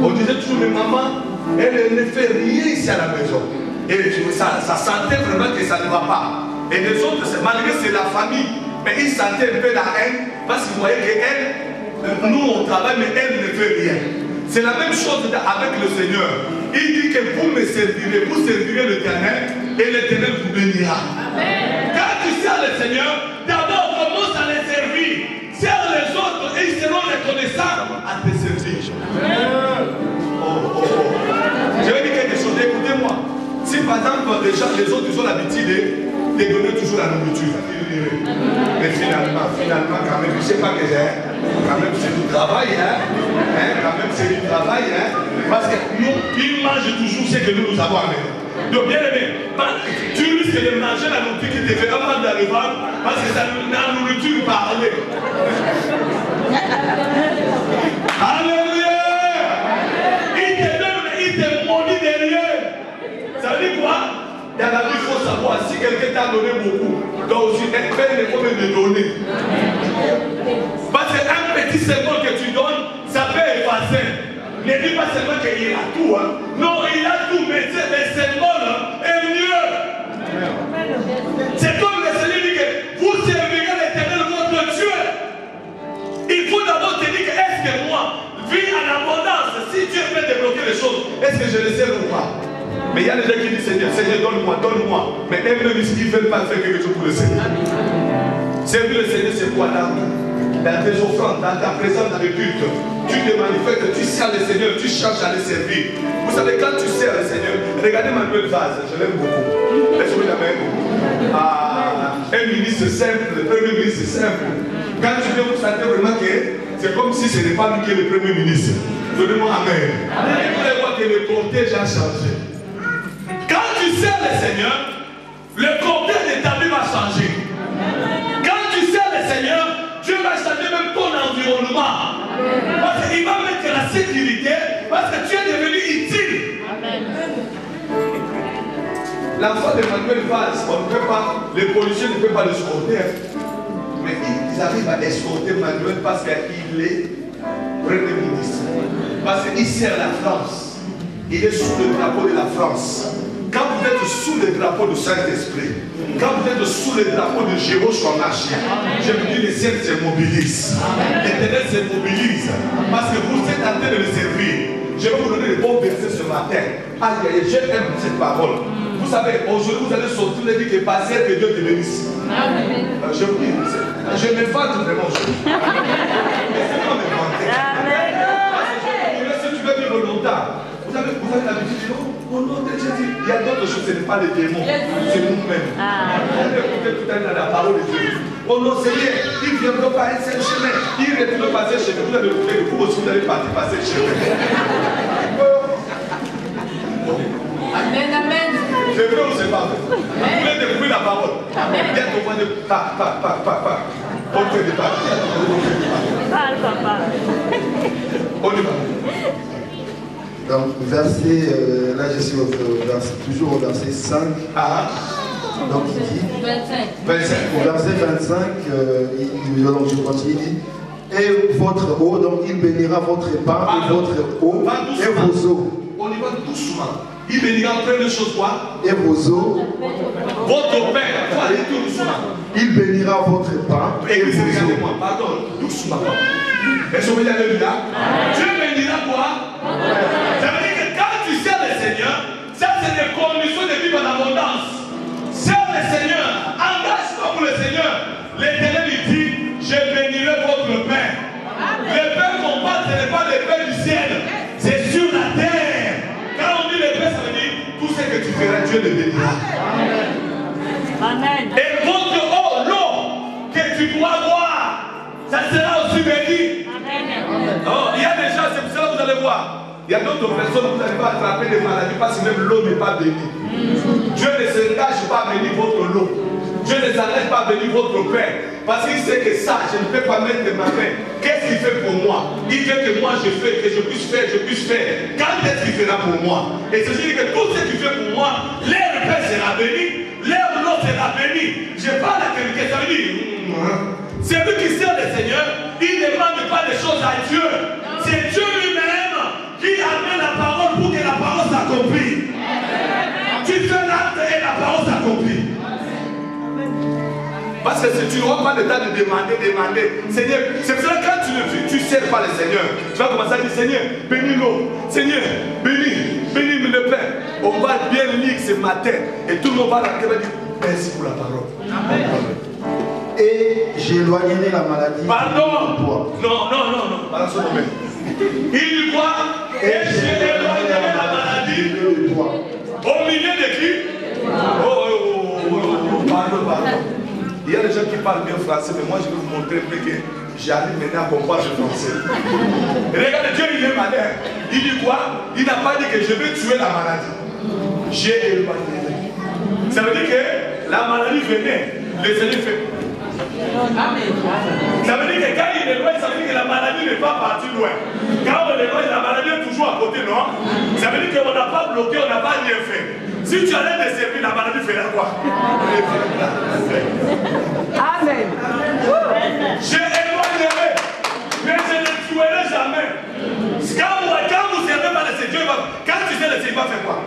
On disait toujours, mais maman, elle ne fait rien ici à la maison. Et ça sentait vraiment que ça ne va pas. Et les autres, malgré que c'est la famille, mais ils sentaient un peu la haine parce qu'ils voyaient qu'elle, nous on travaille, mais elle ne fait rien. C'est la même chose avec le Seigneur. Il dit que vous me servirez, vous servirez l'Éternel et l'Éternel vous bénira. Quand tu sers le Seigneur, d'abord commence à les servir. Sers les autres et ils seront reconnaissants à te servir. Je vais dire quelque chose, écoutez-moi. Si par exemple les autres ils ont l'habitude de donner toujours la nourriture, mais finalement quand même, je ne sais pas que j'ai, quand même c'est du travail, quand même c'est du travail, parce que nous, ils mangent toujours ce que nous avons à maison. Donc bien aimé, tu risques de manger la nourriture qui te fait un mal dans le ventre, parce que ça la nourriture parle. Alléluia! Il te donne, mais il te maudit derrière. Ça veut dire quoi? Dans la vie, il faut savoir si quelqu'un t'a donné beaucoup. Donc aussi, faire les problèmes de donner. Parce qu'un petit symbole que tu donnes, ça peut effacer. Ne dis pas seulement qu'il a tout. Hein. Non, il a tout, mais le symbole est mieux. C'est comme le Seigneur dit que vous servirez l'Éternel votre Dieu. Il faut d'abord te dire que est-ce que moi, vis en abondance, si Dieu peut débloquer les choses, est-ce que je le sais ou pas? Mais il y a des gens qui disent Seigneur, Seigneur, donne-moi, donne-moi. Mais eux-mêmes, ils ne veulent pas faire quelque chose pour le Seigneur. Servir le Seigneur, c'est quoi là? Dans tes offrandes, dans ta présence dans le culte, tu te manifestes, tu sers le Seigneur, tu cherches à le servir. Vous savez, quand tu sers le Seigneur, regardez Manuel Vaz, je l'aime beaucoup. Est-ce que vous l'aimez? Un ministre simple, le premier ministre simple. Quand tu viens, vous sentez vraiment que c'est comme si ce n'est pas lui qui est le premier ministre. Donnez-moi Amen. Et vous allez voir que le cortège a changé. Quand tu sers le Seigneur, le cortège de ta vie va changer. Quand tu sers le Seigneur, Dieu va changer même ton environnement. Parce qu'il va mettre la sécurité, parce que tu es devenu utile. L'enfant d'Emmanuel Vaz, on ne peut pas, les policiers ne peuvent pas l'escorter. Mais ils arrivent à escorter Emmanuel parce qu'il est premier ministre. Parce qu'il sert la France. Il est sous le drapeau de la France. Quand vous êtes sous le drapeau du Saint-Esprit, quand vous êtes sous le drapeau de Jéhoshaphat, je vous dis, le ciel se mobilise. L'Éternel se mobilise. Parce que vous êtes en train de le servir. Je vais vous donner les bons versets ce matin. Aïe, j'aime cette parole. Vous savez, aujourd'hui, vous allez sortir et dire que passer, que Dieu te bénisse. Je vous dis, je me fâche vraiment aujourd'hui. Mais c'est pas me vanter. Si tu veux vivre longtemps, vous avez l'habitude de dire, oh non, il y a d'autres choses, ce n'est pas les démons, c'est nous-mêmes. On a écouté tout à l'heure la parole de Dieu. Oh non, Seigneur, ils ne viendront pas un seul chemin. Ils retournent passer chez vous. Vous allez écouter que vous aussi, vous allez partir passer chez vous. Amen, amen. C'est vrai ou c'est pas vrai? Vous voulez découvrir la parole? Viens au point de pas. On fait des pas. Parle, papa. On y va. Donc, verset, là je suis toujours au verset 5. Ah. Donc il dit 25. Au verset 25, donc je continue, il dit et votre eau, donc il bénira votre pain et votre eau et vos eaux. On y va doucement. Il bénira première chose quoi? Et vos eaux. Votre pain. Il faut aller tout doucement. Il bénira votre pain et vos eaux. Regardez-moi, pardon, doucement. Est-ce que vous allez là? Dieu bénira quoi? Ça veut dire que quand tu sers le Seigneur, ça c'est des conditions de vivre en abondance. Sers le Seigneur, engage-toi pour le Seigneur. L'Éternel dit, je bénirai votre pain. Le pain qu'on parle, ce n'est pas le pain du ciel, c'est sur la terre. Quand on dit le pain, ça veut dire tout ce que tu feras, Dieu le bénira. Amen. Et votre eau, l'eau que tu dois boire, ça sera aussi béni. Oh, il y a des gens, c'est pour ça que vous allez voir. Il y a d'autres personnes, vous n'allez pas attraper des maladies parce que même l'eau n'est pas bénie. Dieu ne s'engage pas à bénir votre eau. Dieu ne s'engage pas à bénir votre pain. Parce qu'il sait que ça, je ne peux pas mettre ma main. Qu'est-ce qu'il fait pour moi? Il veut que moi je fais, que je puisse faire, Quand est-ce qu'il fera pour moi? Et ceci dit que tout ce qu'il fait pour moi, l'air de pain sera béni, l'air de l'eau sera béni. Je parle à quelqu'un, ça veut dire, c'est lui qui sert le Seigneur, il ne demande pas des choses à Dieu. C'est Dieu lui-même Parce que tu n'auras pas le temps de demander. Seigneur, c'est pour ça que quand tu ne sers pas le Seigneur, tu vas commencer à dire, Seigneur, bénis-nous. Seigneur, bénis le Père. On va bien lire ce matin et tout le monde va rentrer et va dire, merci pour la parole. Amen. Et j'éloignerai la maladie. Pardon. Non. Pardon son nom. Il dit quoi? Et j'éloignerai la maladie de toi. Au milieu de qui? Pardon. Il y a des gens qui parlent bien français, mais moi je vais vous montrer que j'arrive maintenant à comprendre le français. Regardez, Dieu il est malin. Il dit quoi? Il n'a pas dit que je vais tuer la maladie. J'ai éloigné. Ça veut dire que la maladie venait. Le Seigneur fait. Ça veut dire que quand il éloigne, ça veut dire que la maladie n'est pas partie loin. Quand on éloigne, la maladie est toujours à côté, non? Ça veut dire qu'on n'a pas bloqué, on n'a pas rien fait. Si tu allais te servir, la maladie ferait quoi? Amen. Je éloignerai, mais je ne tuerai jamais. Quand vous servez par le Seigneur, quand tu sais le Seigneur, il va faire quoi?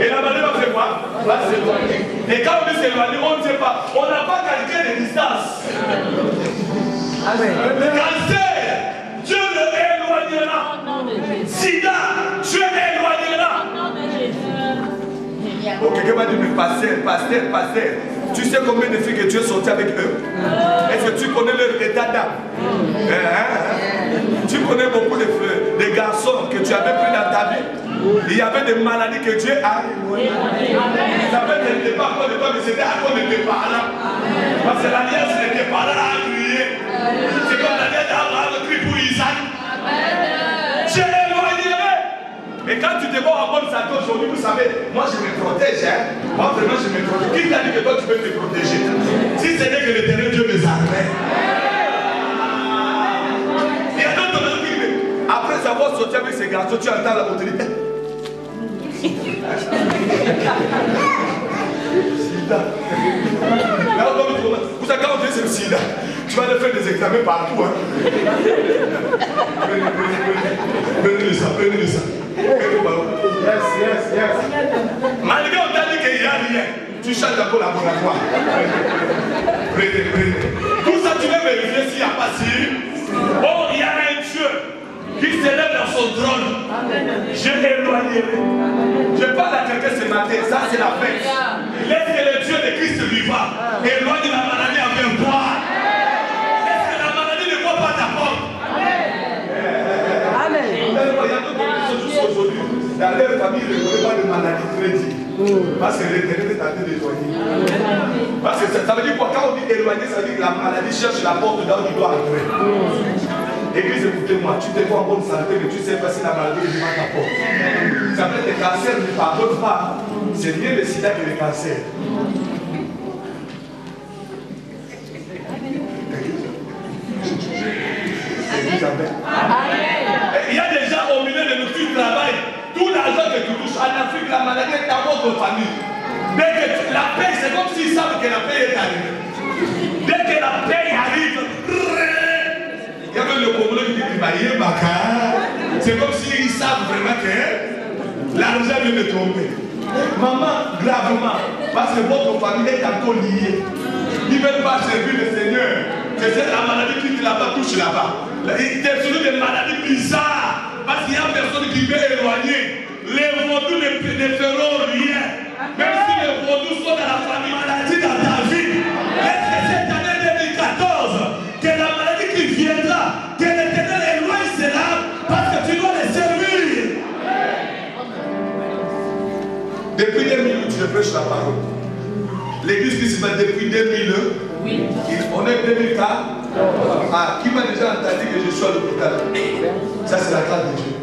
Et la maladie va faire quoi? Va s'éloigner. Et quand on dit s'éloigner, on ne sait pas. On n'a pas calculé les distances. Amen. Cancer, Dieu le éloignera. Sida, Dieu éloignera. Oh, quelqu'un m'a dit, mais pasteur, tu sais combien de filles que tu es sorti avec eux? Est-ce que tu connais leur état d'âme? Tu connais beaucoup de garçons que tu avais pris dans ta vie? Il y avait des maladies que Dieu a éloignées. Ça n'était pas à cause de toi, mais c'était à cause de tes parents. Parce que l'alliance de tes parents a crié. C'est comme l'alliance d'Abraham crie pour Isaac. Dieu éloignerai. Mais quand tu te vois en bonne santé aujourd'hui, vous savez, moi je me protège. Moi vraiment je me protège. Qui t'a dit que toi tu peux te protéger? Si ce n'est que l'Éternel Dieu mes armées. Il y a d'autres personnes qui disent, après avoir sorti avec ces garçons, tu entends la autorité. Sida. Vous savez, quand on dit c'est le sida, tu vas aller faire des examens partout. Prenez ça. Yes. Malgré on t'a dit qu'il n'y a rien, tu changes encore laboratoire. Prenez. Tout ça, tu vas vérifier s'il n'y a pas si. Oh, il y a un Dieu qui s'élève dans son trône. Je éloignerai. Je parle à quelqu'un ce matin, ça c'est la fête. Laisse que le Dieu de Christ vivant éloigne la maladie avec toi. Laisse que la maladie ne voit pas ta porte. Amen. Il y a d'autres personnes jusqu'à aujourd'hui. Dans leur famille, ils ne connaissent pas de maladie crédit. Parce que l'Éternel est en train d'éloigner. Parce que ça veut dire quoi? Quand on dit éloigner, ça veut dire que la maladie cherche la porte là où il doit entrer. Église, écoutez-moi, tu te vois en bonne santé, mais tu sais pas si la maladie est devant ta porte. Ça peut être le cancer, ne pardonne pas. C'est mieux le sida que le cancer. Il y a des gens au milieu de nous qui travaillent. Tout l'argent que tu touches en Afrique, la maladie est dans votre famille. Dès que la paix, c'est comme s'ils savent que la paix est arrivée. Dès que la paix arrive, il y avait le Congolais qui dit c'est comme s'ils savent vraiment que l'argent vient de tomber. Maman, gravement, parce que votre famille est encore liée. Ils ne veulent pas servir le Seigneur. C'est la maladie qui là-bas touche là-bas. Il y a toujours des maladies bizarres. Parce qu'il y a personne qui veut éloigner. Les vaudous ne feront rien. Même si les vaudous sont dans la famille, maladie dans ta vie. Est-ce que cette année 2014, que la maladie qui viendra, que l'Éternel éloigne cela, parce que tu dois les servir. Depuis 2008, je prêche la parole. L'église qui se fait depuis 2001, oui. On est 2004. Ah, qui m'a déjà entendu que je suis à l'hôpital? Ça, c'est la grâce de Dieu.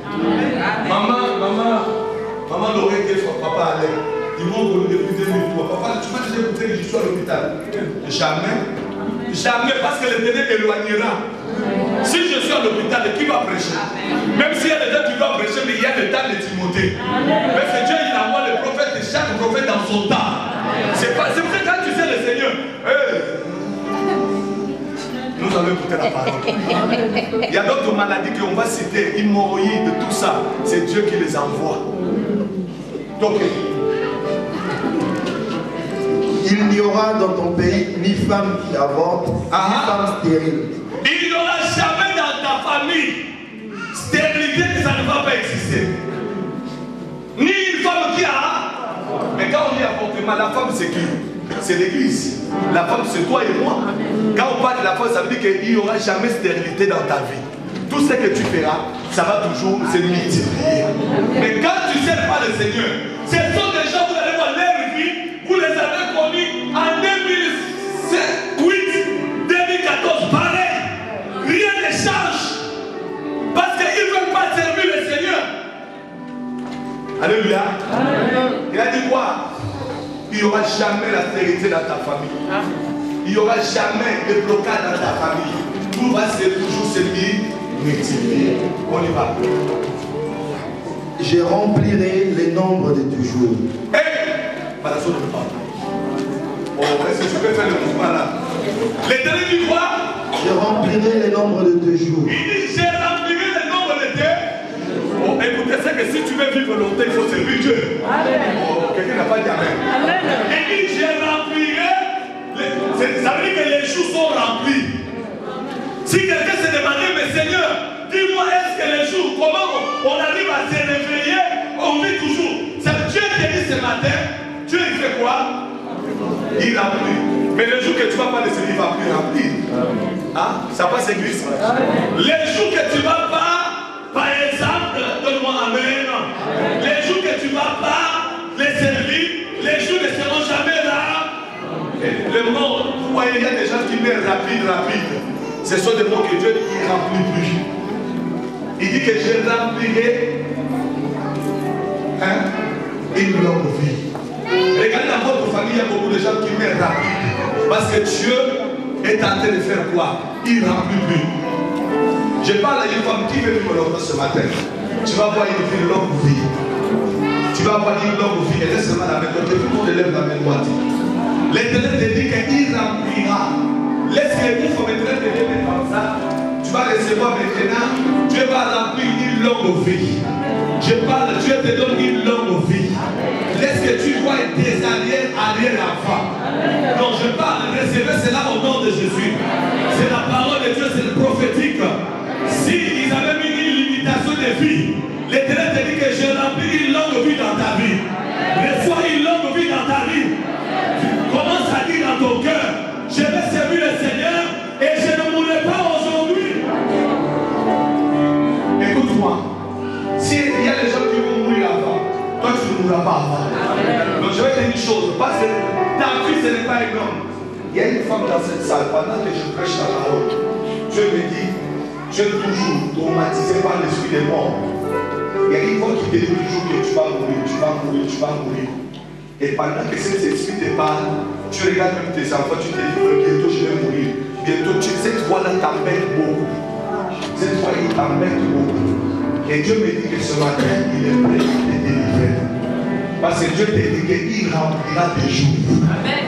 Maman l'aurait dit, papa allait. Ils m'ont connu depuis 2003. Papa, tu m'as déjà écouté que je suis à l'hôpital? Jamais, parce que l'Éternel éloignera. Si je suis à l'hôpital, qui va prêcher? Même s'il y a des gens qui doivent prêcher, mais il y a le temps de Timothée. Parce que Dieu, il envoie les prophètes, et chaque prophète dans son temps. C'est pour ça que quand tu sais le Seigneur, nous allons écouter la parole. Il y a d'autres maladies qu'on va citer, hémorroïdes, tout ça. C'est Dieu qui les envoie. Donc, Il n'y aura dans ton pays ni femme qui avorte, ni femme stérile. Il n'y aura jamais dans ta famille stérilité, que ça ne va pas exister. Ni une femme qui a. Mais quand on dit avortement, la femme c'est qui? C'est l'église. La femme c'est toi et moi. Quand on parle de la femme, ça veut dire qu'il n'y aura jamais stérilité dans ta vie. Tout ce que tu feras, ça va toujours se multiplier. Mais quand tu ne sers pas le Seigneur, ce sont des gens, vous allez voir leur vie, vous les avez connus en 2008, 2014, pareil. Rien ne change. Parce qu'ils ne veulent pas servir le Seigneur. Alléluia. Il a dit quoi? Il n'y aura jamais la stérilité dans ta famille. Il n'y aura jamais de blocage dans ta famille. Tout va toujours servir. On y va. Je remplirai les nombres de tes jours. Oh, est-ce que je peux faire le mouvement là? L'Éternel dit quoi? Je remplirai les nombres de tes jours. Il dit je remplirai les nombres de tes jours. Oh, écoutez, c'est que si tu veux vivre longtemps, il faut servir Dieu. Oh, quelqu'un n'a pas dit amen. Il dit je remplirai. Ça veut dire que les jours sont remplis. Si quelqu'un se demandait, mais Seigneur, dis-moi, est-ce que les jours, comment on arrive à se réveiller, on vit toujours. Dieu te dit ce matin, Dieu il fait quoi? Il remplit. Mais le jour que tu ne vas pas laisser, il ne va plus remplir. Hein? Ça passe église. Les jours que tu ne vas pas, par exemple, donne-moi amen. Les jours que tu ne vas pas les servir, les jours ne seront jamais là. Le monde, vous voyez, il y a des gens qui meurent rapide. Ce sont des mots que Dieu ne remplit plus. Il dit que je remplirai une longue vie. Regardez dans votre famille, il y a beaucoup de gens qui meurent rapide. Parce que Dieu est en train de faire quoi? Il ne remplit plus. Je parle à une femme qui veut vivre longtemps ce matin. Tu vas voir une longue vie. Tu vas voir une longue vie. Et laisse-moi la main. Tout le monde élève la main droite. L'Éternel te dit qu'il remplira. Laisse les mots maintenant te dire comme ça. Tu vas recevoir maintenant. Dieu va remplir une longue vie. Je parle, Dieu te donne une longue vie. Laisse que tu vois tes arrière enfants. Donc je parle, recevez cela au nom de Jésus. C'est la parole de Dieu, c'est le prophétique. Si ils avaient mis une limitation de vie, l'Éternel te dit que je remplis une longue vie dans ta vie. Reçois une longue vie dans ta vie. Commence à dire dans ton cœur. Je vais servir le Seigneur et je ne mourrai pas aujourd'hui. Écoute-moi. S'il y a des gens qui vont mourir avant, toi tu ne mourras pas avant. Donc je vais te dire une chose. Parce que ta vie ce n'est pas un homme. Il y a une femme dans cette salle, pendant que je prêche la parole, Dieu me dit, tu es toujours traumatisé par l'esprit des morts. Il y a une voix qui te dit toujours que tu vas mourir, tu vas mourir, tu vas mourir. Et pendant que cet esprit te parle, tu regardes même tes enfants, tu te dis que bientôt je vais mourir. Bientôt, cette voix-là t'embête beaucoup. Cette voix, il t'embête beaucoup. Et Dieu me dit que ce matin, il est prêt à te délivrer. Parce que Dieu te dit qu'il remplira tes jours.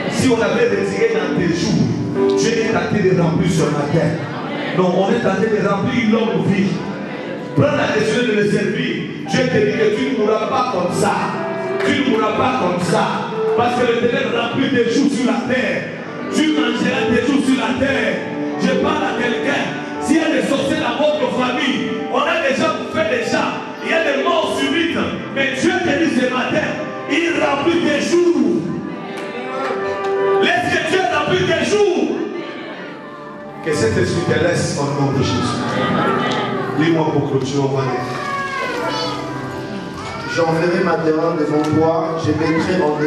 Si on avait retiré dans tes jours, Dieu est en train de remplir ce matin. Donc on est en train de remplir une longue vie. Prends la décision de le servir. Dieu te dit que tu ne mourras pas comme ça. Tu ne mourras pas comme ça. Parce que l'Éternel remplit tes jours sur la terre. Tu mangeras tes jours sur la terre. Je parle à quelqu'un. S'il y a des sorciers dans votre famille, on a déjà fait des gens. Il y a des morts subites. Mais Dieu te dit ce matin, il remplit tes jours. Laisse que Dieu remplit tes jours. Que cet esprit te laisse au nom de Jésus. Lis-moi pour clôturer, on va aller. J'enverrai ma terreur devant toi, je mettrai en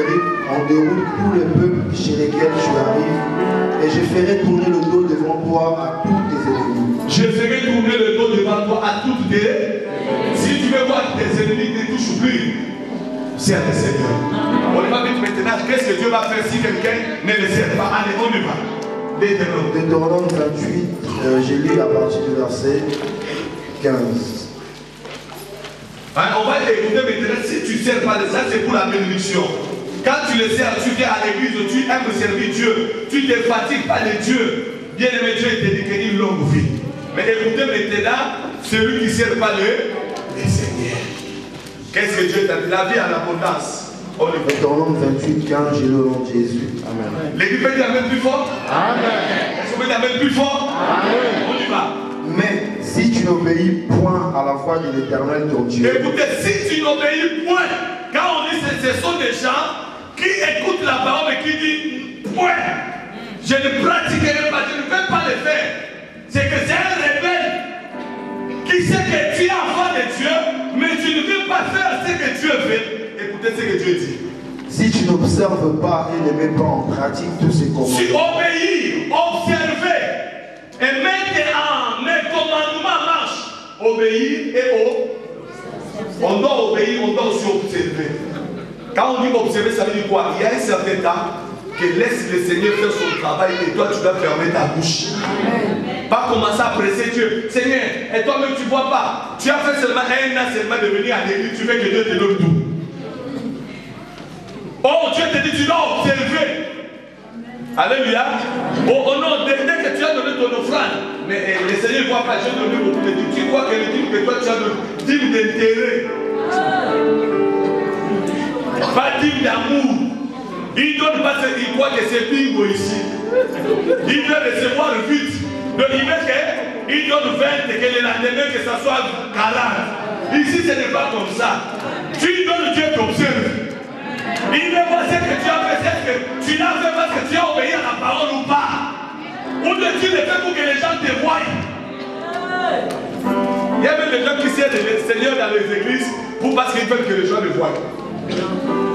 déroute tout le peuple chez lesquels tu arrives, et je ferai tourner le dos devant toi à tous tes ennemis. Je ferai tourner le dos devant toi à toutes tes. Si tu veux voir tes ennemis ne touchent plus, sers le Seigneur. On va vite maintenant. Qu'est-ce que Dieu va faire si quelqu'un ne le sert pas? Allez, on y va. Deutéronome 28, j'ai lu à partir du verset 15. On va écouter maintenant. Si tu ne sers pas de ça, c'est pour la bénédiction. Quand tu le sers, tu viens à l'église, tu aimes servir Dieu, tu ne te fatigues pas de Dieu. Bien aimé, Dieu te dit qu'il y a une longue vie. Mais écoutez maintenant, celui qui ne sert pas le Seigneur. Qu'est-ce que Dieu t'a dit? La vie en abondance. Deutéronome 28, 15, j'ai le nom de Jésus. Amen. L'équipe peut dire Amen plus fort. Amen. Est-ce qu'on peut dire Amen plus fort? Amen. On y va. Mais si tu n'obéis point à la voix de l'Éternel ton Dieu. Écoutez, si tu n'obéis point, quand on dit ce sont des gens qui écoutent la parole et qui disent point, je ne pratiquerai pas, je ne vais pas le faire. C'est que c'est un rebelle qui sait que tu es enfant de Dieu, mais tu ne veux pas faire ce que Dieu veut. Écoutez ce que Dieu dit. Si tu n'observes pas et ne mets pas en pratique tous ces commandements. Si obéir, observer et mettre en mes commandements en marche, obéir et on doit obéir, on doit aussi observer. Quand on dit observer, ça veut dire quoi? Il y a un certain temps que laisse le Seigneur faire son travail et toi tu dois fermer ta bouche. Amen. Pas commencer à presser Dieu. Seigneur, et toi-même tu ne vois pas. Tu as fait seulement un an seulement de venir à l'église, tu veux que Dieu te donne tout. Oh, Dieu te dit, tu dois observer. Alléluia. Oh non, dès que tu as donné ton offrande, mais le Seigneur ne voit pas, j'ai donné beaucoup de dîmes. Tu crois que le dîme que toi tu as donné, dîme d'intérêt. Pas dîme d'amour. Il donne pas ce qu'il croit que c'est bingo ici. Il veut recevoir vite. Donc il veut qu'il donne 20 et que le lendemain que ça soit 40. Ici ce n'est pas comme ça. Tu donnes, Dieu t'observe. Il veut voir ce que tu as fait, est-ce que tu l'as fait parce que tu as obéi à la parole ou pas. Ou de tu le fais pour que les gens te voient. Il y a même des gens qui servent le Seigneur dans les églises parce qu'ils veulent que les gens le voient.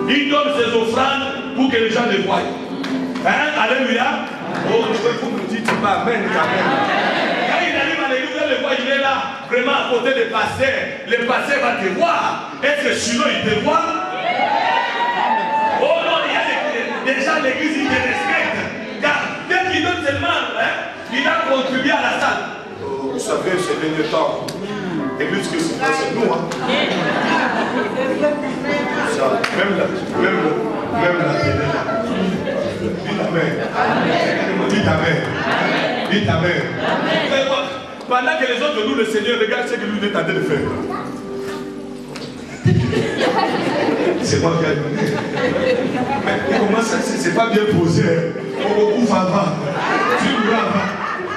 Il donne ses offrandes pour que les gens les voient. Hein? Alléluia. Oh, vous me dites pas Amen quand même. Quand il arrive à l'église, le voit, il est là, vraiment à côté des pasteurs. Le pasteur va te voir. Est-ce que sinon il te voit? Oh non, il y a des gens à l'église, ils te respectent. Car dès qu'il donne seulement, il a contribué à la salle. Vous savez, c'est le temps. L'église que c'est nous. Hein. Ça, même la télé. Dites Amen. Dites Amen. Dites Amen. Pendant que les autres louent le Seigneur, regarde ce que lui est en train de faire. C'est moi qui ai donné. Mais comment ça, c'est pas bien posé. Beaucoup va. Tu vas.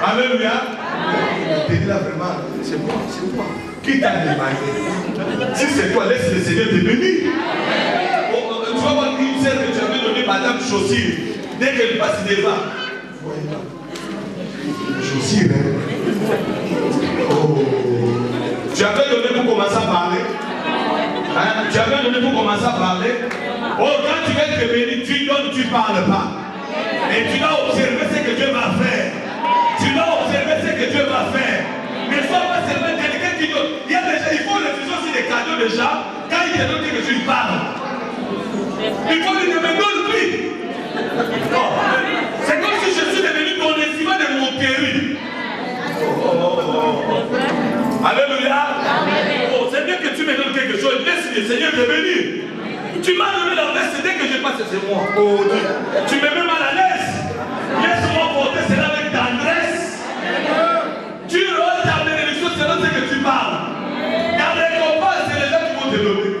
Alléluia. Tu dis là vraiment, c'est moi. Qui t'a demandé? Si c'est toi, laisse le Seigneur te bénir. Tu vas voir une scène que tu avais donnée Madame Chaussure. Dès qu'elle passe devant. Chaussure, hein? Oh. Tu avais donné pour commencer à parler. Hein? Tu avais donné pour commencer à parler. Oh, quand tu vas te bénir, tu donnes, tu ne parles pas. Et tu dois observer ce que Dieu va faire. Tu dois observer ce que Dieu va faire. Ne sois pas seulement quelqu'un qui donne. Il y a déjà, il faut refuser aussi des cadeaux déjà. Quand il te donne que tu parles. Il faut lui dire, mais donne plus. C'est comme si je suis devenu ton estimant de mon péri. Alléluia. Oh, c'est bien que tu me donnes quelque chose. Laisse le Seigneur te bénir. Tu m'as donné la veste, dès que je passe, c'est moi. Oh, tu me mets mal à l'aise. Laisse-moi porter cela avec tendresse. Tu rôles ta bénédiction selon ce que tu parles. Car les combats, c'est les gens qui vont te donner.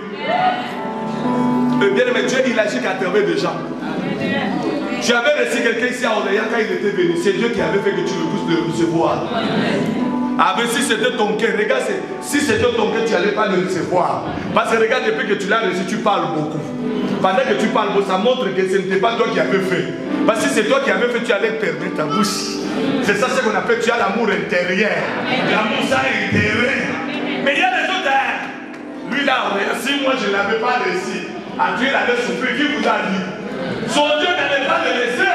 Le bien-aimé, Dieu, il agit qu'à travers des gens. Tu avais reçu quelqu'un ici à Orléans quand il était venu. C'est Dieu qui avait fait que tu le pousses de recevoir. Avec si c'était ton cœur, regarde, si c'était ton cœur, tu n'allais pas le recevoir. Parce que regarde, depuis que tu l'as reçu, tu parles beaucoup. Pendant que tu parles beaucoup, ça montre que ce n'était pas toi qui avais fait. Parce que si c'est toi qui avais fait, tu allais permettre ta bouche. C'est ça ce qu'on appelle, tu as l'amour intérieur. L'amour ça intérieur. Mais il y a les autres, lui là, si moi je ne l'avais pas reçu, à Dieu il allait souffrir, qui vous a dit? Son Dieu n'allait pas le laisser,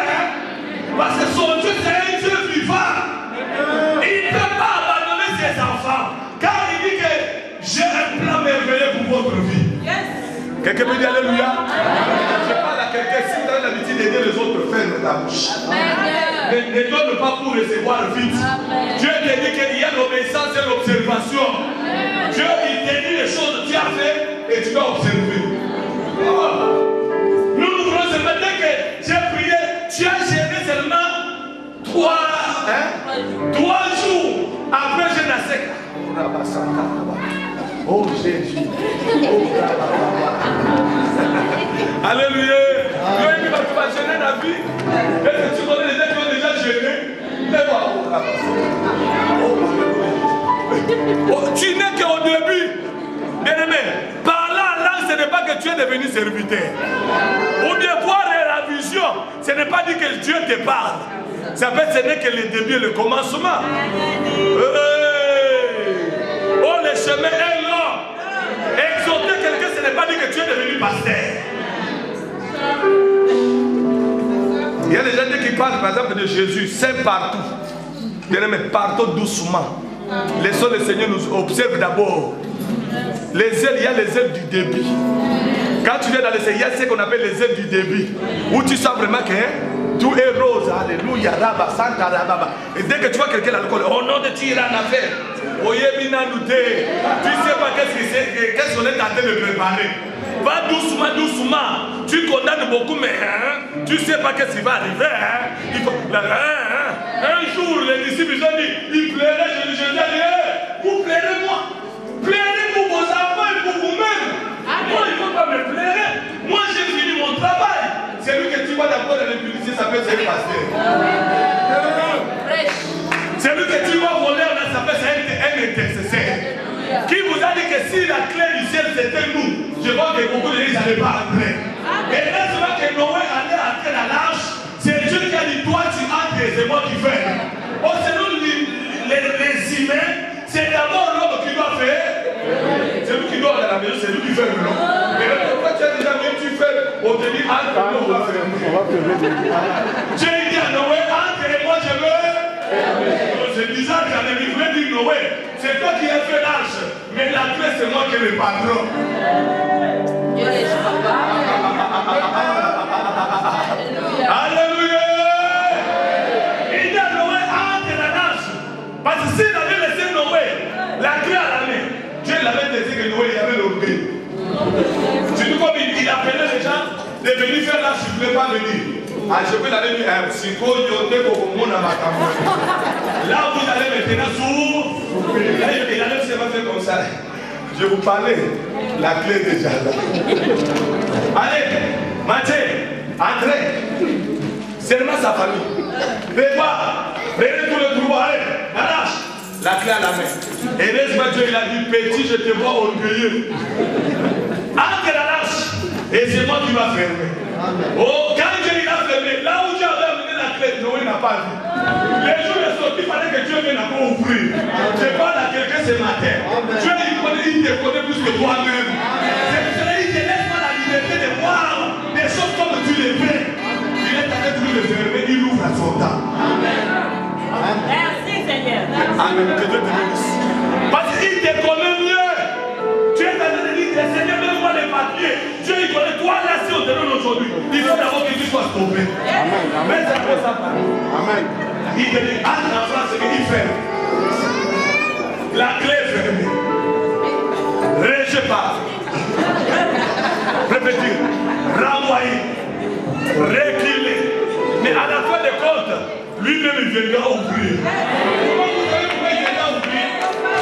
parce que son Dieu c'est un Dieu vivant. Il ne peut pas abandonner ses enfants. Car il dit que j'ai un plan merveilleux pour votre vie. Yes. Quelqu'un peut dire Alléluia? Je parle à quelqu'un, si tu as l'habitude d'aider les autres, ferme ta bouche. Ne donne pas pour recevoir vite. Amen. Dieu te dit qu'il y a l'obéissance et l'observation. Dieu il te dit les choses que tu as fait et tu dois observer. Nous nous voulons seulement dès que j'ai prié, tu as géré seulement 3 jours. Après je n'ai sec. Oh Jésus. Oh, alléluia. Dieu va te faire gêner la vie. Et tu connais les gens qui ont déjà gêné. Tu n'es qu'au début. Bien-aimé, parler en langue, ce n'est pas que tu es devenu serviteur. Ou bien voir la vision, ce n'est pas dire que Dieu te parle. Ça fait ce n'est que le début et le commencement. Oh, le chemin est long. Exhorter quelqu'un, ce n'est pas dire que tu es devenu pasteur. Il y a des gens qui parlent par exemple de Jésus, c'est partout. Bien-aimé, partons doucement. Laissons le Seigneur nous observe d'abord. Les ailes, il y a les ailes du débit. Quand tu viens dans le Seigneur, il y a ce qu'on appelle les ailes du débit. Où tu sens vraiment que tout est rose. Alléluia, Rabba, Santa, Rabba. Et dès que tu vois quelqu'un dans le col, au nom de Dieu, il a en affaire. Oyebina Nouté. Tu ne sais pas qu'est-ce qu'on est en train de préparer. Va doucement, doucement. Tu condamnes beaucoup, mais tu ne sais pas qu'est-ce qui va arriver. Il faut, un jour, les disciples ont dit, ils plairaient, je dis, vous plairez moi. Plairez pour vos enfants et pour vous-même. Moi, il ne faut pas me plaire. Moi, j'ai fini mon travail. C'est lui que tu vois d'abord dans les publicités, ça peut être pasteur. C'est lui que tu vois voler, ça peut être un intercesseur. Qui vous a dit que si la clé du ciel c'était nous, je vois que beaucoup de gens n'allaient pas entrer. Et là, tu vois que Noé allait entrer dans l'arche. C'est Dieu qui a dit, toi tu entres et c'est moi qui fais. Oh, selon les humains, c'est d'abord l'homme qui doit faire. C'est lui qui doit aller à la maison, c'est lui qui fait le nom. Et là, pourquoi tu as déjà vu, tu fais, on te dit, entre, on va faire. Dieu dit à Noé, entre et moi je veux. C'est bizarre, j'avais dit, je voulais dire Noé, c'est toi qui as fait l'arche, mais la clé c'est moi qui est le patron. Alléluia. Il dit à Noé, entre la l'arche. Parce que s'il avait laissé Noé la clé à la main, Dieu l'avait dit que Noé il avait l'orgueil. C'est tout comme il appelait les gens de venir faire l'arche, je ne voulais pas venir. Ah, je peux l'aller dire, là vous allez maintenant sous. Là, il allait se faire comme ça. Je vous parlais, la clé est déjà là. Allez, Mathé, André, seulement sa famille. Prévois, prenez tout le troupeau, allez, arrache la clé à la main. Et laisse-moi Dieu, il a dit, petit, je te vois orgueilleux. Entre la lâche, et c'est moi qui va fermer. Oh, quand Dieu il a fermé, là où Dieu avait amené la clé, Noé n'a pas vu. Les jours de sortie, il fallait que Dieu vienne à ouvrir. Je parle à quelqu'un ce matin. Dieu il te connaît plus que toi-même. C'est pour cela qu'il te laisse pas la liberté de voir des choses comme tu les fais. Il est en train de le fermer, il ouvre à son temps. Merci Seigneur. Amen. Que Dieu te bénisse. Parce qu'il te connaît mieux. Tu es en train de dire, Seigneur, donne-moi les papiers. Dieu, il connaît toi là si on te donne aujourd'hui. Il faut d'abord que tu sois stoppé. Amen. Amen. Il te dit, entre en France, ce qu'il fait. La clé est fermée. Rejet-pas. Répétez. Renvoyer. Reculer. Mais à la fin des comptes, lui-même il viendra ouvrir. Comment vous savez pourquoi il viendra ouvrir?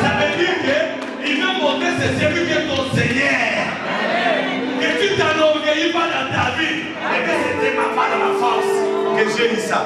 Ça veut dire qu'il veut montrer c'est celui qui est ton Seigneur. Que tu t'enorgueillis pas dans ta vie. Et que c'était pas dans ma force que j'ai dit ça.